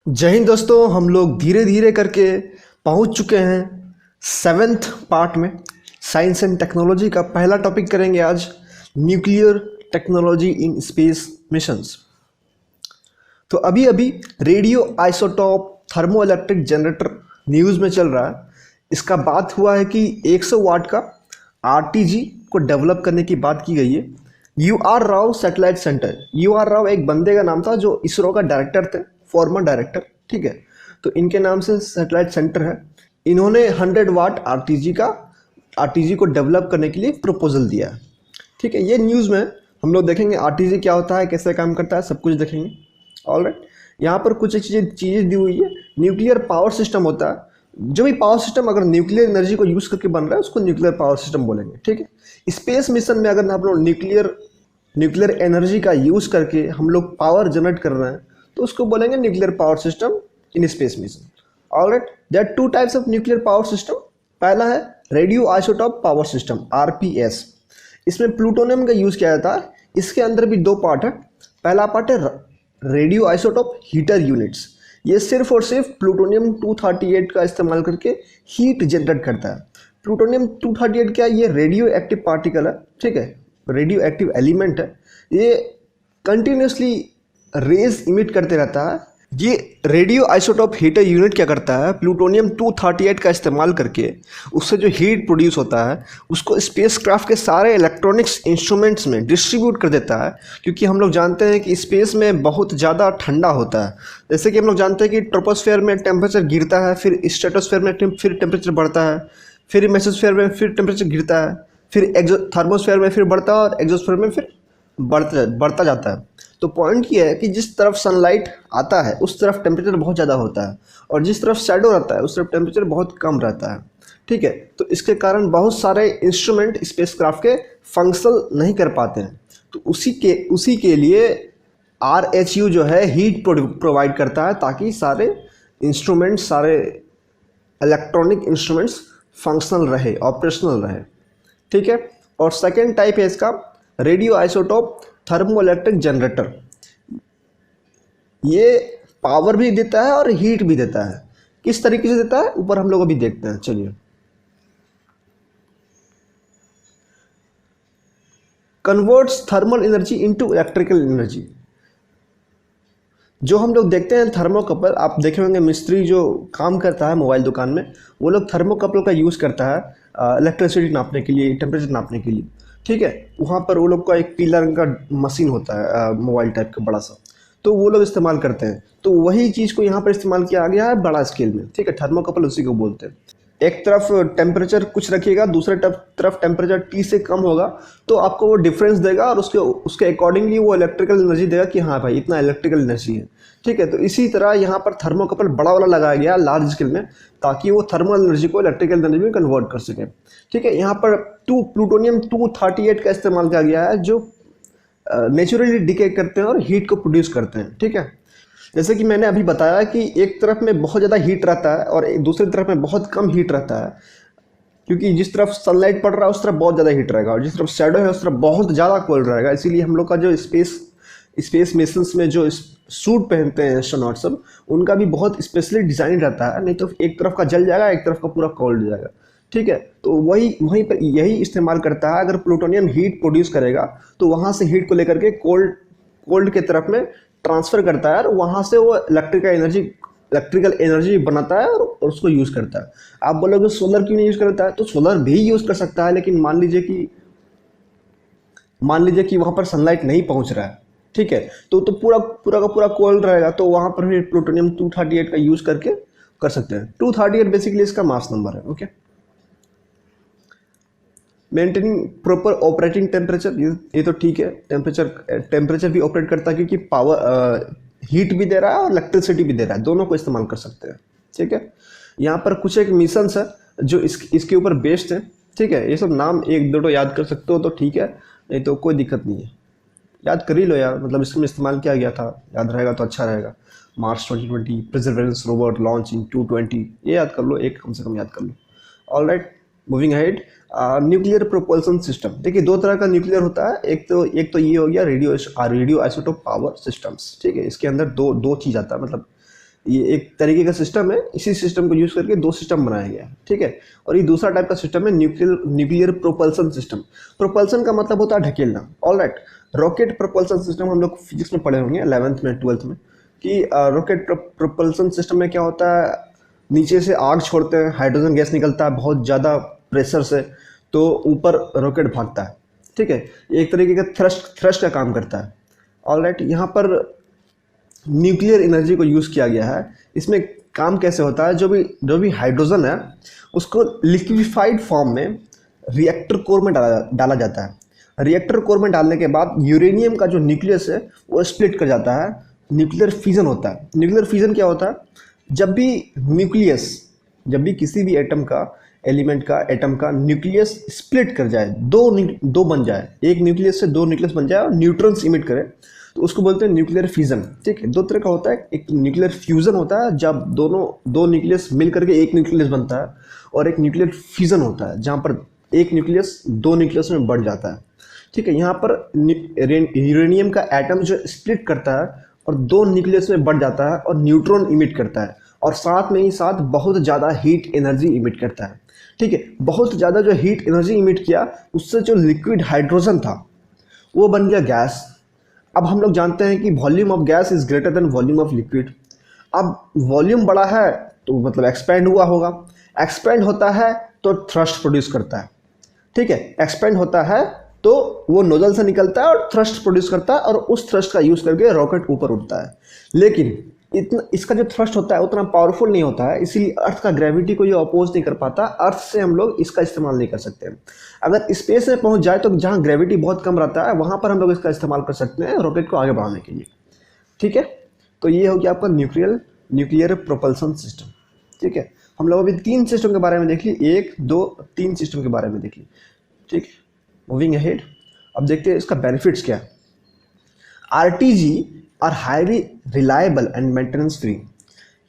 जय हिंद दोस्तों। हम लोग धीरे धीरे करके पहुंच चुके हैं 7th पार्ट में। साइंस एंड टेक्नोलॉजी का पहला टॉपिक करेंगे आज, nuclear technology in space missions. तो अभी अभी radio isotope thermo electric generator news में चल रहा है। इसका बात हुआ है कि 100 वाट का आरटीजी को डेवलप करने की बात की गई है। यू आर राव सैटेलाइट सेंटर, यू आर राव एक बंदे का नाम था जो इसरो का डायरेक्टर थे, फॉर्मर डायरेक्टर, ठीक है। तो इनके नाम से सैटेलाइट सेंटर है। इन्होंने 100 वाट आरटीजी को डेवलप करने के लिए प्रपोजल दिया है, ठीक है। ये न्यूज़ में हम लोग देखेंगे आरटीजी क्या होता है, कैसे काम करता है, सब कुछ देखेंगे। ऑलराइट, यहाँ पर कुछ चीज़ें दी हुई है। न्यूक्लियर पावर सिस्टम होता है, जो भी पावर सिस्टम अगर न्यूक्लियर एनर्जी को यूज़ करके बन रहा है उसको न्यूक्लियर पावर सिस्टम बोलेंगे, ठीक है। स्पेस मिशन में अगर आप लोग न्यूक्लियर एनर्जी का यूज़ करके हम लोग पावर जनरेट कर रहे हैं तो उसको बोलेंगे nuclear power system in space mission. Alright, there are 2 types of nuclear power system. पहला है radioisotope power system, RPS. इसमें प्लूटोनियम का यूज़ किया जाता है। इसके अंदर भी 2 पार्ट है। पहला पार्ट है रेडियो आइसोटोप हीटर यूनिट्स। ये सिर्फ और सिर्फ प्लूटोनियम 238 का इस्तेमाल करके हीट जनरेट करता है। प्लूटोनियम 238 क्या है? ये रेडियो एक्टिव पार्टिकल है, ठीक है, रेडियो एक्टिव एलिमेंट है। ये कंटिन्यूसली रेज इमिट करते रहता है। ये रेडियो आइसोटोप हीटर यूनिट क्या करता है, प्लूटोनियम 238 का इस्तेमाल करके उससे जो हीट प्रोड्यूस होता है उसको स्पेसक्राफ्ट के सारे इलेक्ट्रॉनिक्स इंस्ट्रूमेंट्स में डिस्ट्रीब्यूट कर देता है। क्योंकि हम लोग जानते हैं कि स्पेस में बहुत ज़्यादा ठंडा होता है। जैसे कि हम लोग जानते हैं कि ट्रोपोस्फेयर में टेम्परेचर गिरता है, फिर स्ट्रेटोस्फेयर में फिर टेम्परेचर बढ़ता है, फिर मेसोस्फेयर में फिर टेम्परेचर गिरता है, फिर थर्मोस्फेयर में फिर बढ़ता है और एक्सोस्फेयर में फिर बढ़ता जाता है। तो पॉइंट ये है कि जिस तरफ सनलाइट आता है उस तरफ टेम्परेचर बहुत ज़्यादा होता है और जिस तरफ शैडो रहता है उस तरफ टेम्परेचर बहुत कम रहता है, ठीक है। तो इसके कारण बहुत सारे इंस्ट्रूमेंट स्पेसक्राफ्ट के फंक्शन नहीं कर पाते हैं। तो उसी के लिए RHU जो है हीट प्रोवाइड करता है ताकि सारे इंस्ट्रूमेंट्स, सारे इलेक्ट्रॉनिक इंस्ट्रूमेंट्स फंक्शनल रहे, ऑपरेशनल रहे, ठीक है। और सेकेंड टाइप है इसका radio isotope thermo electric generator. ये पावर भी देता है और हीट भी देता है। किस तरीके से देता है ऊपर हम लोग अभी देखते हैं, चलिए। Converts thermal energy into electrical energy. जो हम लोग देखते हैं थर्मोकपल, आप देखे होंगे मिस्त्री जो काम करता है मोबाइल दुकान में, वो लोग थर्मोकपल का यूज़ करता है इलेक्ट्रिसिटी नापने के लिए, टेम्परेचर नापने के लिए, ठीक है। वहाँ पर वो लोग का एक पीला रंग का मशीन होता है, मोबाइल टाइप का बड़ा सा, तो वो लोग इस्तेमाल करते हैं। तो वही चीज़ को यहाँ पर इस्तेमाल किया गया है बड़ा स्केल में, ठीक है। थर्मोकपल उसी को बोलते हैं। एक तरफ टेम्परेचर कुछ रखिएगा, दूसरे तरफ टेम्परेचर T से कम होगा, तो आपको वो डिफरेंस देगा और उसके अकॉर्डिंगली वो इलेक्ट्रिकल एनर्जी देगा कि हाँ भाई इतना इलेक्ट्रिकल एनर्जी है, ठीक है। तो इसी तरह यहाँ पर थर्मोकपल बड़ा वाला लगाया गया लार्ज स्केल में ताकि वो थर्मल एनर्जी को इलेक्ट्रिकल एनर्जी में कन्वर्ट कर सके, ठीक है। यहाँ पर प्लूटोनियम 238 का इस्तेमाल किया गया है जो नेचुरली डिके करते हैं और हीट को प्रोड्यूस करते हैं, ठीक है। जैसे कि मैंने अभी बताया कि एक तरफ में बहुत ज़्यादा हीट रहता है और दूसरी तरफ में बहुत कम हीट रहता है, क्योंकि जिस तरफ सनलाइट पड़ रहा है उस तरफ बहुत ज़्यादा हीट रहेगा और जिस तरफ शैडो है उस तरफ बहुत ज़्यादा कोल्ड रहेगा। इसीलिए हम लोग का जो स्पेस मिशंस में जो सूट पहनते हैं एस्ट्रोनॉट सब, उनका भी बहुत स्पेशली डिज़ाइन रहता है, नहीं तो एक तरफ का जल जाएगा, एक तरफ का पूरा कोल्ड हो जाएगा, ठीक है। तो वहीं पर यही इस्तेमाल करता है। अगर प्लूटोनियम हीट प्रोड्यूस करेगा तो वहाँ से हीट को लेकर के कोल्ड के तरफ में ट्रांसफ़र करता है और वहाँ से वो इलेक्ट्रिकल एनर्जी बनाता है और उसको यूज़ करता है। आप बोलोगे सोलर क्यों नहीं यूज़ करता है, तो सोलर भी यूज़ कर सकता है, लेकिन मान लीजिए कि वहाँ पर सनलाइट नहीं पहुँच रहा है, ठीक है। तो पूरा का पूरा कोल्ड रहेगा, तो वहाँ पर फिर प्लूटोनियम 238 का यूज़ करके कर सकते हैं। 238 बेसिकली इसका मास नंबर है, okay. Maintaining proper operating temperature, ये तो ठीक है। टेम्परेचर भी ऑपरेट करता है क्योंकि पावर हीट भी दे रहा है और इलेक्ट्रिसिटी भी दे रहा है, दोनों को इस्तेमाल कर सकते हैं, ठीक है। यहाँ पर कुछ एक मिशंस है जो इसके ऊपर बेस्ड है, ठीक है। ये सब नाम एक दो याद कर सकते हो तो ठीक है, नहीं तो कोई दिक्कत नहीं है, याद कर ही लो यार, मतलब इसमें इस्तेमाल किया गया था, याद रहेगा तो अच्छा रहेगा। मार्च 2020 परसेवरेंस रोवर लॉन्च इन 220, ये याद कर लो, एक कम से कम याद कर लो। Alright, moving ahead. Nuclear propulsion system, देखिए 2 तरह का न्यूक्लियर होता है। एक तो ये हो गया रेडियो आइसोटोप पावर सिस्टम्स, ठीक है। इसके अंदर दो चीज़ आता है, मतलब ये एक तरीके का सिस्टम है, इसी सिस्टम को यूज़ करके दो सिस्टम बनाया गया है, ठीक है। और ये दूसरा टाइप का सिस्टम है न्यूक्लियर प्रोपल्सन सिस्टम। प्रोपल्सन का मतलब होता है ढकेलना, ऑलराइट। रॉकेट प्रोपल्सन सिस्टम हम लोग फिजिक्स में पढ़े होंगे 11th में 12th में कि रॉकेट प्रोपल्सन सिस्टम में क्या होता है, नीचे से आग छोड़ते हैं, हाइड्रोजन गैस निकलता है बहुत ज़्यादा प्रेशर से, तो ऊपर रॉकेट भागता है, ठीक है। एक तरीके का थ्रस्ट का काम करता है, ऑलराइट। यहाँ पर न्यूक्लियर एनर्जी को यूज़ किया गया है। इसमें काम कैसे होता है, जो भी हाइड्रोजन है उसको लिक्विफाइड फॉर्म में रिएक्टर कोर में डाला जाता है। रिएक्टर कोर में डालने के बाद यूरेनियम का जो न्यूक्लियस है वो स्प्लिट कर जाता है, न्यूक्लियर फ्यूजन होता है। न्यूक्लियर फ्यूजन क्या होता है, जब भी किसी भी एटम का न्यूक्लियस स्प्लिट कर जाए, दो बन जाए, एक न्यूक्लियस से दो न्यूक्लियस बन जाए और न्यूट्रॉन्स इमिट करे, तो उसको बोलते हैं न्यूक्लियर फ्यूजन, ठीक है। दो तरह का होता है, एक न्यूक्लियर फ्यूजन होता है जब दो न्यूक्लियस मिल करके एक न्यूक्लियस बनता है, और एक न्यूक्लियर फ्यूजन होता है जहाँ पर एक न्यूक्लियस दो न्यूक्लियस में बढ़ जाता है, ठीक है। यहाँ पर यूरेनियम का एटम जो स्प्लिट करता है और दो न्यूक्लियस में बढ़ जाता है और न्यूट्रॉन इमिट करता है, और साथ बहुत ज़्यादा हीट एनर्जी इमिट करता है, ठीक है। बहुत ज़्यादा जो हीट एनर्जी इमिट किया, उससे जो लिक्विड हाइड्रोजन था वो बन गया गैस। अब हम लोग जानते हैं कि volume of gas is greater than volume of liquid. अब वॉल्यूम बड़ा है तो मतलब एक्सपेंड हुआ होगा, एक्सपेंड होता है तो थ्रस्ट प्रोड्यूस करता है, ठीक है। एक्सपेंड होता है तो वो नोजल से निकलता है और थ्रस्ट प्रोड्यूस करता है, और उस थ्रस्ट का यूज़ करके रॉकेट ऊपर उठता है। लेकिन इतना इसका जो थ्रस्ट होता है उतना पावरफुल नहीं होता है, इसीलिए अर्थ का ग्रेविटी को ये अपोज नहीं कर पाता। अर्थ से हम लोग इसका इस्तेमाल नहीं कर सकते। अगर स्पेस में पहुंच जाए तो जहाँ ग्रेविटी बहुत कम रहता है वहाँ पर हम लोग इसका इस्तेमाल कर सकते हैं रॉकेट को आगे बढ़ाने के लिए, ठीक है। तो ये हो गया आपका न्यूक्लियर प्रोपल्सन सिस्टम, ठीक है। हम लोग अभी 3 सिस्टम के बारे में देख ली, 1 2 3 सिस्टम के बारे में देख ली, ठीक है। मूविंग अहेड, अब देखते हैं इसका बेनिफिट्स क्या है। RTG are highly reliable and maintenance free,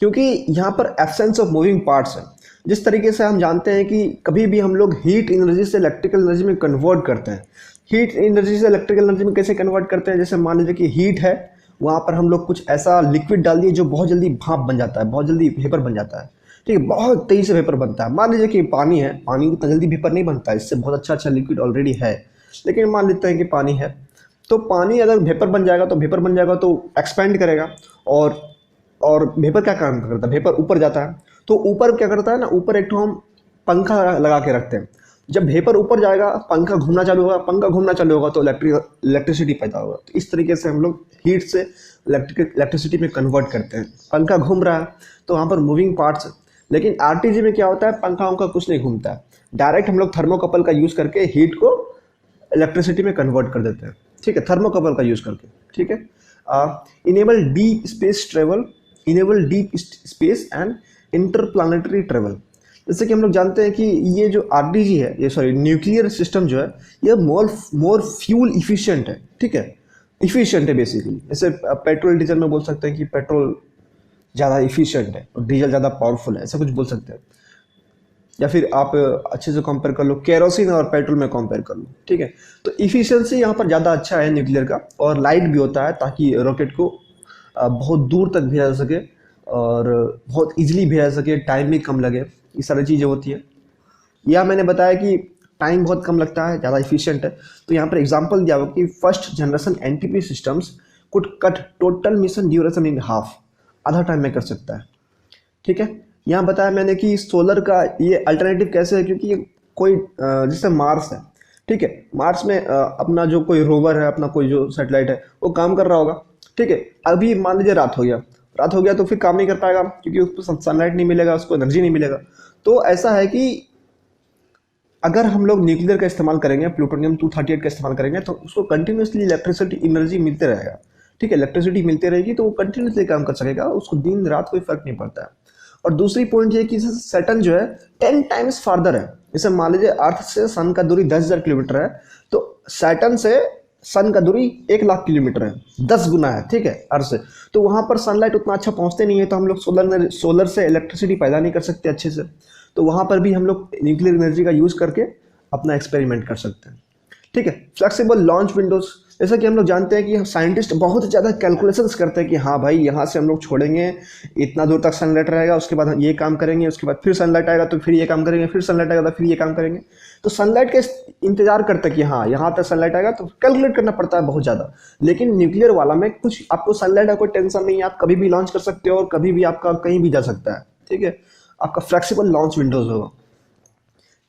क्योंकि यहाँ पर एब्सेंस ऑफ मूविंग पार्ट्स है। जिस तरीके से हम जानते हैं कि कभी भी हम लोग हीट एनर्जी से इलेक्ट्रिकल एनर्जी में कन्वर्ट करते हैं। हीट एनर्जी से इलेक्ट्रिकल एनर्जी में कैसे कन्वर्ट करते हैं, जैसे मान लीजिए कि हीट है, वहाँ पर हम लोग कुछ ऐसा लिक्विड डाल दिए जो बहुत जल्दी भाप बन जाता है, बहुत जल्दी वेपर बन जाता है, ठीक है। बहुत तेज़ी से वेपर बनता है। मान लीजिए कि पानी है, पानी उतना जल्दी वेपर नहीं बनता है, इससे बहुत अच्छा लिक्विड ऑलरेडी है। लेकिन मान लेते हैं कि पानी है, तो पानी अगर वेपर बन जाएगा तो एक्सपेंड करेगा, और वेपर क्या काम करता है, वेपर ऊपर जाता है। तो ऊपर क्या करता है ना, ऊपर एक तो हम पंखा लगा के रखते हैं। जब वेपर ऊपर जाएगा पंखा घूमना चालू होगा तो इलेक्ट्रिसिटी पैदा होगा। तो इस तरीके से हम लोग हीट से इलेक्ट्रिसिटी में कन्वर्ट करते हैं। पंखा घूम रहा है तो वहाँ पर मूविंग पार्ट्स है। लेकिन आरटीजी में क्या होता है, पंखा कुछ नहीं घूमता है, डायरेक्ट हम लोग थर्मोकपल का यूज़ करके हीट को इलेक्ट्रिसिटी में कन्वर्ट कर देते हैं, ठीक है, थर्मोकपल का यूज़ करके, ठीक है। Enable deep space and interplanetary travel. जैसे कि हम लोग जानते हैं कि ये जो आरडीजी है, न्यूक्लियर सिस्टम जो है, ये मोर फ्यूल इफिशिएंट है, ठीक है, इफिशिएंट है बेसिकली। जैसे पेट्रोल डीजल में बोल सकते हैं कि पेट्रोल ज़्यादा इफिशिएंट है और डीजल ज़्यादा पावरफुल है, ऐसा कुछ बोल सकते हैं। या फिर आप अच्छे से कंपेयर कर लो, केरोसिन और पेट्रोल में कंपेयर कर लो, ठीक है। तो इफिशिएंसी यहाँ पर ज़्यादा अच्छा है न्यूक्लियर का, और लाइट भी होता है ताकि रॉकेट को बहुत दूर तक भेजा जा सके और बहुत इजीली भेजा जा सके, टाइम भी कम लगे, ये सारी चीज़ें होती है। यह मैंने बताया कि टाइम बहुत कम लगता है, ज़्यादा इफिशिएंट है। तो यहाँ पर एग्जांपल दिया हुआ कि first generation NTP systems could cut total mission duration in half, आधा टाइम में कर सकता है, ठीक है। यहाँ बताया मैंने कि सोलर का ये अल्टरनेटिव कैसे है, क्योंकि कोई जैसे मार्स है, ठीक है, मार्स में अपना जो कोई रोवर है, अपना कोई जो सैटेलाइट है वो काम कर रहा होगा, ठीक है। अभी मान लीजिए रात हो गया तो फिर काम नहीं कर पाएगा, क्योंकि उसको सनलाइट नहीं मिलेगा, उसको एनर्जी नहीं मिलेगा। तो ऐसा है कि अगर हम लोग न्यूक्लियर का इस्तेमाल करेंगे, प्लूटोनियम 238 का इस्तेमाल करेंगे, तो उसको कंटिन्यूसली इलेक्ट्रिसिटी एनर्जी मिलते रहेगा, ठीक है। इलेक्ट्रिसिटी मिलती रहेगी तो वो कंटिन्यूसली काम कर सकेगा, उसको दिन रात कोई फर्क नहीं पड़ता है। और दूसरी पॉइंट ये कि सैटर्न जो है 10 टाइम्स फार्दर है। जैसे मान लीजिए अर्थ से सन का दूरी 10,000 किलोमीटर है, तो सैटर्न से सन का दूरी 1,00,000 किलोमीटर है, 10 गुना है, ठीक है, अर्थ से। तो वहाँ पर सनलाइट उतना अच्छा पहुँचते नहीं है, तो हम लोग सोलर से इलेक्ट्रिसिटी पैदा नहीं कर सकते अच्छे से। तो वहाँ पर भी हम लोग न्यूक्लियर एनर्जी का यूज़ करके अपना एक्सपेरिमेंट कर सकते हैं, ठीक है। फ्लेक्सिबल लॉन्च विंडोज, जैसा कि हम लोग जानते हैं कि साइंटिस्ट बहुत ज़्यादा कैलकुलेशंस करते हैं कि हाँ भाई यहाँ से हम लोग छोड़ेंगे, इतना दूर तक सनलाइट रहेगा, उसके बाद हम ये काम करेंगे, उसके बाद फिर सनलाइट आएगा तो फिर ये काम करेंगे, फिर सनलाइट आएगा तो फिर ये काम करेंगे। तो सनलाइट का इंतजार करते हैं कि हाँ यहाँ तक सनलाइट आएगा, तो कैलकुलेट करना पड़ता है बहुत ज़्यादा। लेकिन न्यूक्लियर वाला में कुछ आपको सनलाइट का कोई टेंशन नहीं है, आप कभी भी लॉन्च कर सकते हो और कभी भी आपका कहीं भी जा सकता है, ठीक है। आपका फ्लेक्सिबल लॉन्च विंडोज होगा,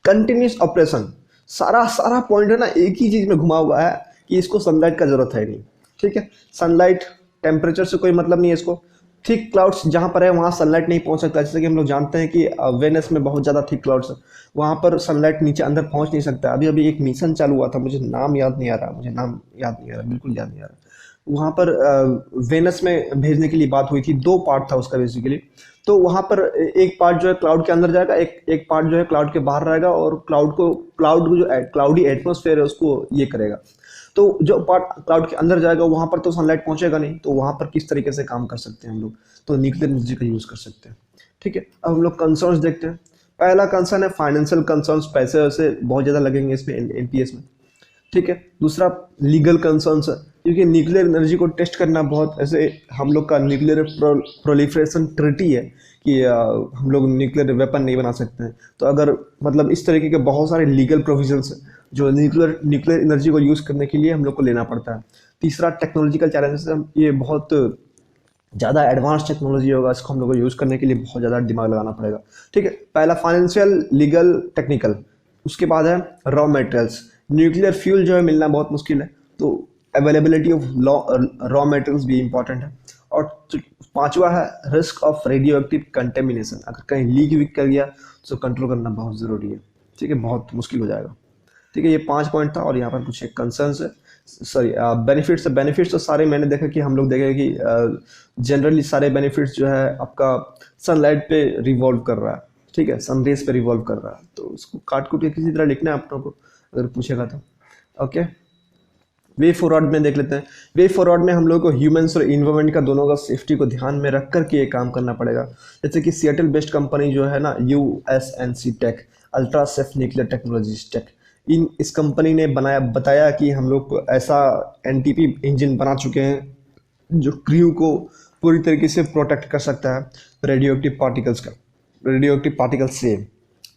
कंटिन्यूस ऑपरेशन, सारा सारा पॉइंट है ना एक ही चीज़ में घुमा हुआ है कि इसको सनलाइट का जरूरत है नहीं, ठीक है। सनलाइट टेम्परेचर से कोई मतलब नहीं है इसको। थिक क्लाउड्स जहाँ पर है वहाँ सनलाइट नहीं पहुँच सकता, जैसे कि हम लोग जानते हैं कि वेनस में बहुत ज़्यादा थिक क्लाउड्स है, वहाँ पर सनलाइट नीचे अंदर पहुँच नहीं सकता। अभी अभी एक मिशन चालू हुआ था, मुझे नाम याद नहीं आ रहा, बिल्कुल याद नहीं आ रहा। वहाँ पर वेनस में भेजने के लिए बात हुई थी, 2 पार्ट था उसका बेसिकली। तो वहाँ पर एक पार्ट जो है क्लाउड के अंदर जाएगा, एक पार्ट जो है क्लाउड के बाहर रहेगा, और क्लाउड को जो क्लाउडी एटमॉस्फेयर है उसको ये करेगा। तो जो पार्ट क्लाउड के अंदर जाएगा वहाँ पर तो सनलाइट पहुँचेगा नहीं, तो वहाँ पर किस तरीके से काम कर सकते हैं हम लोग, तो न्यूक्लियर एनर्जी का यूज़ कर सकते हैं, ठीक है। अब हम लोग कंसर्न्स देखते हैं। पहला कंसर्न है फाइनेंशियल कंसर्न्स, पैसे वैसे बहुत ज़्यादा लगेंगे इसमें एनपीएस में, ठीक है। दूसरा लीगल कंसर्न्स है, क्योंकि न्यूक्लियर एनर्जी को टेस्ट करना बहुत ऐसे, हम लोग का न्यूक्लियर प्रोलिफरेशन ट्रिटी है कि हम लोग न्यूक्लियर वेपन नहीं बना सकते हैं। तो अगर मतलब इस तरीके के बहुत सारे लीगल प्रोविजंस हैं जो न्यूक्लियर एनर्जी को यूज़ करने के लिए हम लोग को लेना पड़ता है। तीसरा टेक्नोलॉजिकल चैलेंजेस है, ये बहुत ज़्यादा एडवांस टेक्नोलॉजी होगा, इसको हम लोग को यूज़ करने के लिए बहुत ज़्यादा दिमाग लगाना पड़ेगा, ठीक है। पहला फाइनेंशियल, लीगल, टेक्निकल। उसके बाद है रॉ मटेरियल्स। न्यूक्लियर फ्यूल जो है मिलना बहुत मुश्किल है, तो अवेलेबिलिटी ऑफ रॉ मटेरियल्स भी इम्पॉर्टेंट है। और पांचवा है risk of radio active contamination, अगर कहीं लीक वीक कर गया तो कंट्रोल करना बहुत ज़रूरी है, ठीक है, बहुत मुश्किल हो जाएगा, ठीक है। ये 5 पॉइंट था, और यहाँ पर कुछ एक कंसर्न्स है, सॉरी बेनिफिट्स है। बेनिफिट्स तो सारे मैंने देखा कि हम लोग देखे कि जनरली सारे बेनिफिट्स जो है आपका सनलाइट पे रिवॉल्व कर रहा है, ठीक है, सनरेज पे रिवॉल्व कर रहा है। तो उसको काट कूट के किसी तरह लिखना है आप लोगों को अगर पूछेगा तो, ओके। वे फॉरवर्ड में देख लेते हैं। वे फॉरवर्ड में हम लोग को ह्यूमंस और इन्वायरमेंट का दोनों का सेफ्टी को ध्यान में रख करके ये काम करना पड़ेगा। जैसे कि सिएटल बेस्ड कंपनी जो है ना, USNC tech, ultra safe nuclear technologies tech, इस कंपनी ने बताया कि हम लोग ऐसा NTP इंजन बना चुके हैं जो क्रू को पूरी तरीके से प्रोटेक्ट कर सकता है रेडियो एक्टिव पार्टिकल्स से,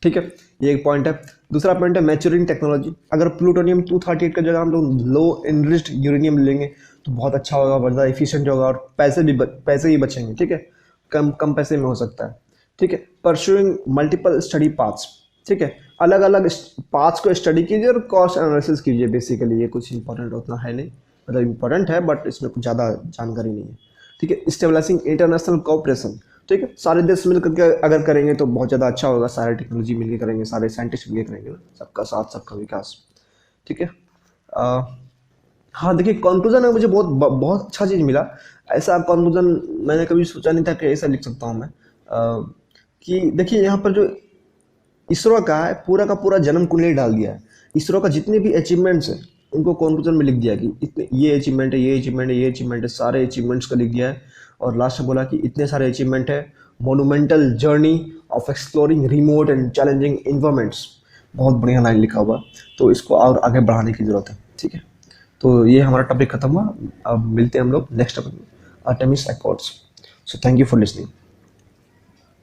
ठीक है। ये एक पॉइंट है। दूसरा पॉइंट है मैच्योरिंग टेक्नोलॉजी। अगर प्लूटोनियम 238 का जगह हम लोग लो एनरिच्ड यूरेनियम लेंगे तो बहुत अच्छा होगा, बहुत ज़्यादा एफिशिएंट होगा, और पैसे भी बचेंगे, ठीक है, कम पैसे में हो सकता है, ठीक है। परस्यूइंग मल्टीपल स्टडी पाथ्स, ठीक है, अलग अलग पाथ्स को स्टडी कीजिए और कॉस्ट एनालिसिस कीजिए। बेसिकली ये कुछ इंपॉर्टेंट उतना है नहीं, मतलब इंपॉर्टेंट है बट इसमें कुछ ज़्यादा जानकारी नहीं है, ठीक है। स्टेबलाइजिंग इंटरनेशनल कोऑपरेशन, ठीक है, सारे देश मिल करके अगर करेंगे तो बहुत ज़्यादा अच्छा होगा, सारे टेक्नोलॉजी मिलकर करेंगे, सारे साइंटिस्ट मिलकर करेंगे ना, सबका साथ सबका विकास, ठीक है। हाँ देखिए, कंक्लूजन में मुझे बहुत अच्छा चीज़ मिला। ऐसा कंक्लूजन मैंने कभी सोचा नहीं था कि ऐसा लिख सकता हूँ मैं, कि देखिए यहाँ पर जो इसरो का है पूरा का पूरा जन्म कुंडली डाल दिया है। इसरो का जितने भी अचीवमेंट्स हैं उनको कंक्लूजन में लिख दिया कि इतने ये अचीवमेंट है, ये अचीवमेंट है, ये अचीवमेंट है, सारे अचीवमेंट्स को लिख दिया है। और लास्ट में बोला कि इतने सारे अचीवमेंट है, monumental journey of exploring remote and challenging environments, बहुत बढ़िया लाइन लिखा हुआ। तो इसको और आगे बढ़ाने की ज़रूरत है, ठीक है। तो ये हमारा टॉपिक खत्म हुआ, अब मिलते हैं हम लोग नेक्स्ट टॉपिक में, Artemis accords. So thank you for listening.